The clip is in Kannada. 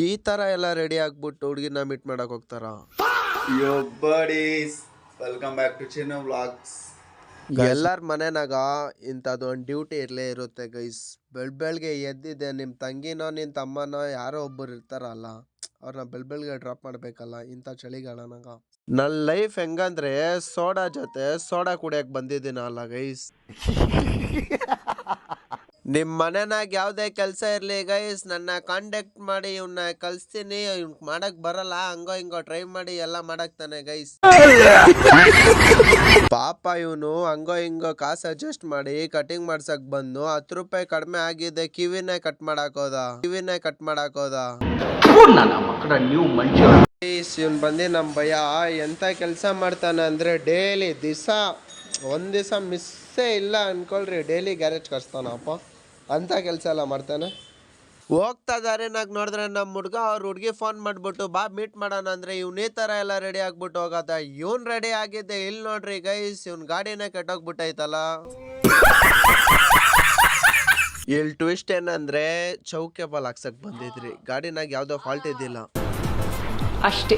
ಈ ತರ ಎಲ್ಲ ರೆಡಿ ಆಗ್ಬಿಟ್ಟು ಹುಡುಗಿನ ಮೀಟ್ ಮಾಡಕ್ ಹೋಗ್ತಾರ. Yo buddies, welcome back to Chino Vlogs. ಎಲ್ಲಾರ ಮನೆನಾಗ ಇಂಥದ್ದು ಒಂದು ಡ್ಯೂಟಿ ಇರ್ಲೇ ಇರುತ್ತೆ ಗೈಸ್. ಬೆಳ್ಬೆಳ್ಗೆ ಎದ್ದಿದೆ ನಿಮ್ ತಂಗಿನೋ ನಿನ್ ತಮ್ಮನೋ ಯಾರೋ ಒಬ್ಬರು ಇರ್ತಾರಲ್ಲ, ಅವ್ರನ್ನ ಬೆಳ್ಬೆಳ್ಗೆ ಡ್ರಾಪ್ ಮಾಡ್ಬೇಕಲ್ಲ ಇಂಥ ಚಳಿಗಾಲನಾಗ. ನನ್ನ ಲೈಫ್ ಹೆಂಗಂದ್ರೆ ಸೋಡಾ ಜೊತೆ ಸೋಡಾ ಕುಡಿಯಕ್ ಬಂದಿದ್ದೀನಲ್ಲ ಗೈಸ್. ನಿಮ್ ಮನೆನಾಗ ಯಾವ್ದೇ ಕೆಲ್ಸ ಇರ್ಲಿ ಗೈಸ್, ನನ್ನ ಕಾಂಟ್ಯಾಕ್ಟ್ ಮಾಡಿ ಇವ್ನ ಕಲ್ಸ್ತೀನಿ. ಇವ್ನ್ ಮಾಡಕ್ ಬರಲ್ಲ, ಹಂಗೋ ಹಿಂಗೋ ಟ್ರೈ ಮಾಡಿ ಎಲ್ಲ ಮಾಡಕ್ತಾನೆ ಗೈಸ್. ಪಾಪ ಇವನು ಹಂಗೋ ಹಿಂಗೋ ಕಾಸು ಅಡ್ಜಸ್ಟ್ ಮಾಡಿ ಕಟಿಂಗ್ ಮಾಡ್ಸಕ್ ಬಂದು 10 ರೂಪಾಯಿ ಕಡಿಮೆ ಆಗಿದೆ ಕಿವಿನೇ ಕಟ್ ಮಾಡಾಕೋದ. ಇವ್ನು ಬಂದು ನಮ್ ಭಯ ಎಂತ ಕೆಲಸ ಮಾಡ್ತಾನೆ ಅಂದ್ರೆ ಡೈಲಿ ಒಂದ್ ದಿವಸ ಮಿಸ್ಸೇ ಇಲ್ಲ ಅನ್ಕೊಳ್ರಿ, ಡೈಲಿ ಗ್ಯಾರೇಜ್ ಕರ್ಸ್ತಾನಪ್ಪ. ಅಂತ ಕೆಲಸ ಎಲ್ಲ ಮಾಡ್ತಾನೆ. ಹೋಗ್ತಾ ದಾರಿನಾಗ ನೋಡಿದ್ರೆ ನಮ್ಮ ಹುಡ್ಗ ಅವ್ರ ಹುಡ್ಗಿ ಫೋನ್ ಮಾಡ್ಬಿಟ್ಟು ಬಾ ಮೀಟ್ ಮಾಡೋಣ ಅಂದ್ರೆ ಇವ್ನ ಈ ತರ ಎಲ್ಲ ರೆಡಿ ಆಗ್ಬಿಟ್ಟು ಹೋಗದ. ಇವ್ನ್ ರೆಡಿ ಆಗಿದ್ದೆ ಇಲ್ಲಿ ನೋಡ್ರಿ ಗೈಸ್, ಇವ್ನ್ ಗಾಡಿನ ಕೆಟ್ಟೋಗ್ಬಿಟ್ಟೈತಲ್ಲ. ಇಲ್ಲಿ ಟ್ವಿಸ್ಟ್ ಏನಂದ್ರೆ ಚೌಕೆ ಬಾಲ್ ಹಾಕ್ಸಕ್ ಬಂದಿದ್ರಿ, ಗಾಡಿನಾಗ ಯಾವ್ದೋ ಫಾಲ್ಟ್ ಇದ್ದಿಲ್ಲ ಅಷ್ಟೇ.